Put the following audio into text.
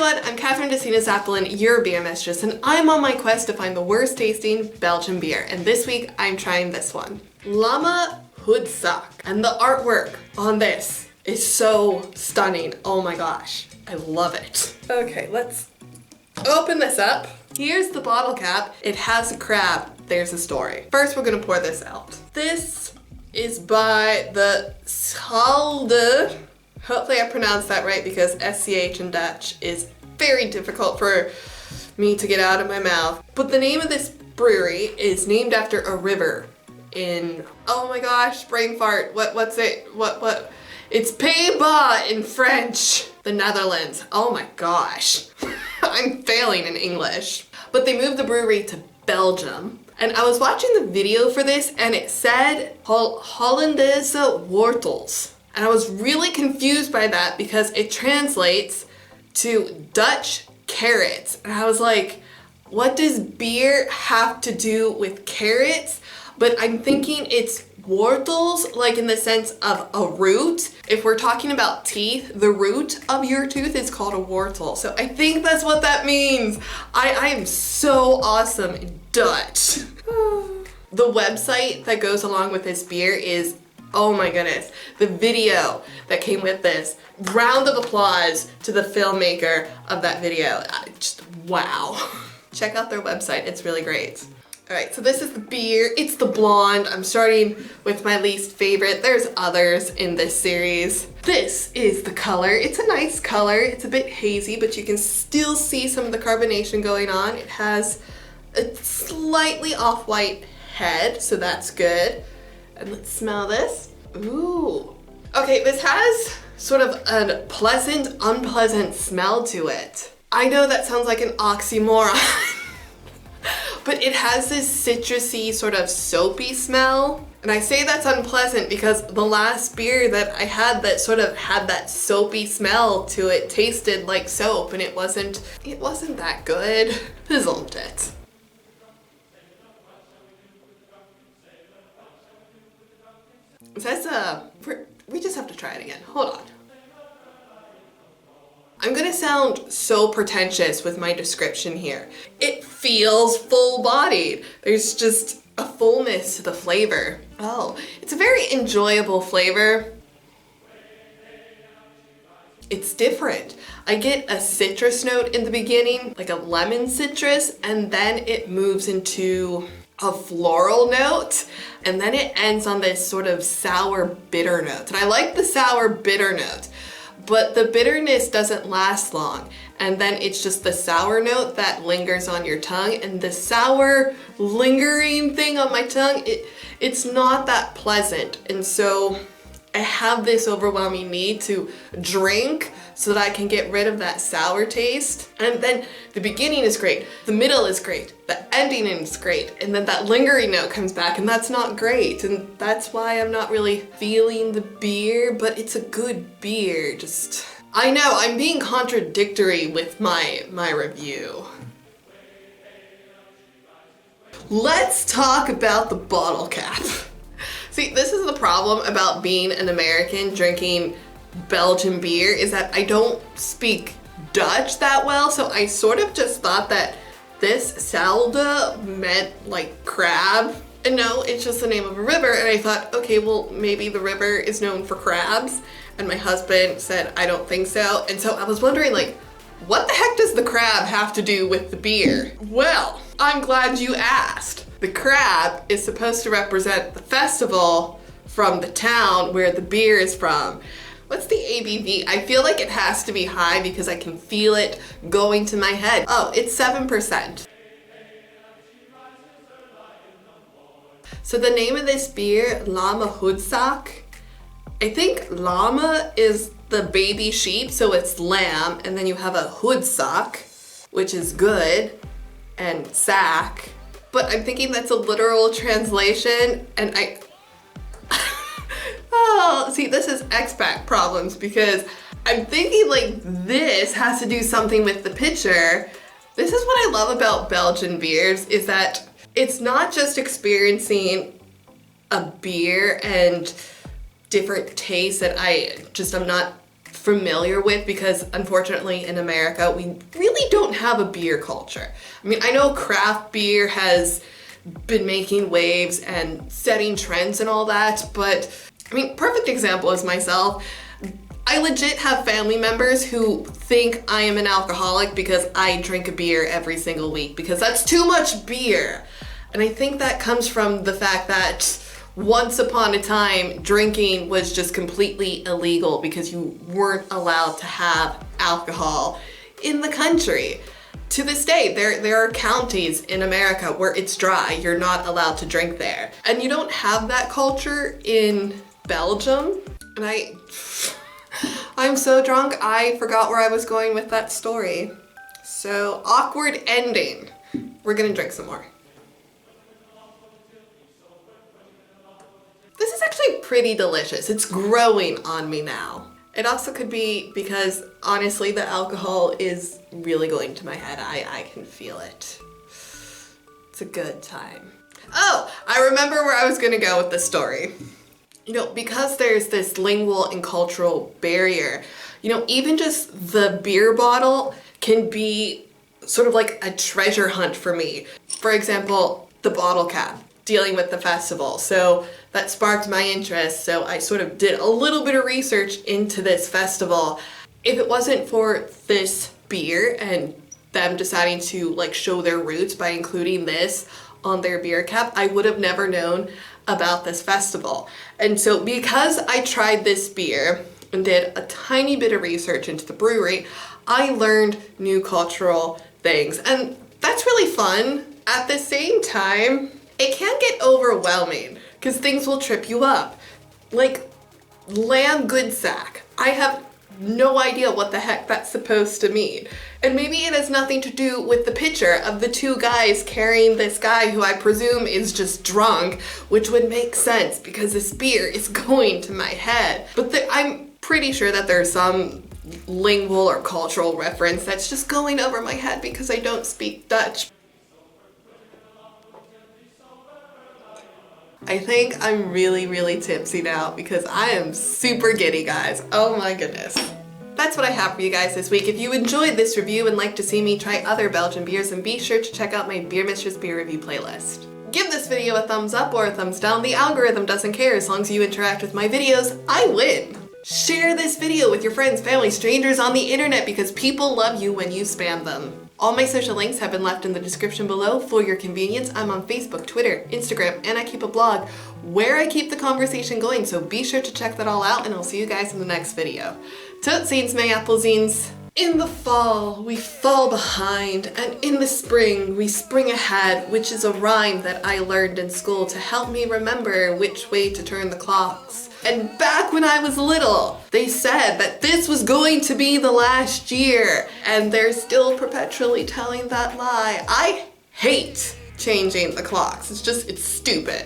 everyone, I'm Kathryn DeSinaasappelen, your beer mistress, and I'm on my quest to find the worst tasting Belgian beer. And this week, I'm trying this one. Lamme Goedzak. And the artwork on this is so stunning. Oh my gosh, I love it. Okay, let's open this up. Here's the bottle cap. It has a crab. There's a story. First, we're gonna pour this out. This is by the Schelde. Hopefully I pronounced that right because SCH in Dutch is very difficult for me to get out of my mouth. But the name of this brewery is named after a river in, oh my gosh, brain fart. What's it? What? It's Pays-Bas in French. The Netherlands. Oh my gosh. I'm failing in English. But they moved the brewery to Belgium. And I was watching the video for this and it said Hollandaise wortels. And I was really confused by that because it translates to Dutch carrots. And I was like, what does beer have to do with carrots? But I'm thinking it's wortels, like in the sense of a root. If we're talking about teeth, the root of your tooth is called a wortel. So I think that's what that means. I am so awesome in Dutch. The website that goes along with this beer is, oh my goodness, the video that came with this. Round of applause to the filmmaker of that video. Just wow. Check out their website, it's really great. All right, so this is the beer. It's the blonde. I'm starting with my least favorite. There's others in this series. This is the color. It's a nice color. It's a bit hazy, but you can still see some of the carbonation going on. It has a slightly off-white head, so that's good. And let's smell this. Ooh. Okay, this has sort of a pleasant, unpleasant smell to it. I know that sounds like an oxymoron. But it has this citrusy, sort of soapy smell. And I say that's unpleasant because the last beer that I had that sort of had that soapy smell to it tasted like soap and it wasn't that good, isn't it? We just have to try it again. Hold on. I'm gonna sound so pretentious with my description here. It feels full-bodied. There's just a fullness to the flavor. Oh, it's a very enjoyable flavor. It's different. I get a citrus note in the beginning, like a lemon citrus, and then it moves into a floral note, and then it ends on this sort of sour bitter note. And I like the sour bitter note. But the bitterness doesn't last long. And then it's just the sour note that lingers on your tongue. And the sour lingering thing on my tongue, it's not that pleasant. And so I have this overwhelming need to drink so that I can get rid of that sour taste. And then the beginning is great, the middle is great, the ending is great, and then that lingering note comes back and that's not great. And that's why I'm not really feeling the beer, but it's a good beer. I know, I'm being contradictory with my review. Let's talk about the bottle cap. See, this is the problem about being an American drinking Belgian beer is that I don't speak Dutch that well, so I sort of just thought that this Schelde meant like crab. And no, it's just the name of a river, and I thought, okay, well, maybe the river is known for crabs, and my husband said, I don't think so. And so I was wondering, like, what the heck does the crab have to do with the beer? Well, I'm glad you asked. The crab is supposed to represent the festival from the town where the beer is from. What's the ABV? I feel like it has to be high because I can feel it going to my head. Oh, it's 7%. So the name of this beer, Lamme Goedzak, I think llama is the baby sheep, so it's lamb, and then you have a Goedzak, which is good, and sack. But I'm thinking that's a literal translation, and oh, see, this is expat problems because I'm thinking like this has to do something with the picture. This is what I love about Belgian beers is that it's not just experiencing a beer and different tastes that I'm not familiar with, because unfortunately in America we really don't have a beer culture. I mean, I know craft beer has been making waves and setting trends and all that, but I mean, perfect example is myself. I legit have family members who think I am an alcoholic because I drink a beer every single week, because that's too much beer. And I think that comes from the fact that once upon a time, drinking was just completely illegal because you weren't allowed to have alcohol in the country. To this day, there are counties in America where it's dry. You're not allowed to drink there. And you don't have that culture in Belgium. And I'm so drunk, I forgot where I was going with that story. So, awkward ending. We're gonna drink some more. This is actually pretty delicious. It's growing on me now. It also could be because, honestly, the alcohol is really going to my head. I can feel it. It's a good time. Oh, I remember where I was gonna go with this story. You know, because there's this lingual and cultural barrier, you know, even just the beer bottle can be sort of like a treasure hunt for me. For example, the bottle cap, dealing with the festival. So that sparked my interest. So I sort of did a little bit of research into this festival. If it wasn't for this beer and them deciding to like show their roots by including this on their beer cap, I would have never known about this festival. And so because I tried this beer and did a tiny bit of research into the brewery, I learned new cultural things. And that's really fun. At the same time, it can get overwhelming because things will trip you up. Like Lamme Goedzak. I have no idea what the heck that's supposed to mean. And maybe it has nothing to do with the picture of the two guys carrying this guy who I presume is just drunk, which would make sense because this beer is going to my head. But I'm pretty sure that there's some lingual or cultural reference that's just going over my head because I don't speak Dutch. I think I'm really, really tipsy now because I am super giddy, guys. Oh my goodness. That's what I have for you guys this week. If you enjoyed this review and like to see me try other Belgian beers, then be sure to check out my Beer Mistress beer review playlist. Give this video a thumbs up or a thumbs down. The algorithm doesn't care as long as you interact with my videos. I win. Share this video with your friends, family, strangers on the internet because people love you when you spam them. All my social links have been left in the description below for your convenience. I'm on Facebook, Twitter, Instagram, and I keep a blog where I keep the conversation going, so be sure to check that all out, and I'll see you guys in the next video. Totsiens, my appelziens. In the fall, we fall behind, and in the spring, we spring ahead, which is a rhyme that I learned in school to help me remember which way to turn the clocks. And back when I was little, they said that this was going to be the last year, and they're still perpetually telling that lie. I hate changing the clocks. It's stupid.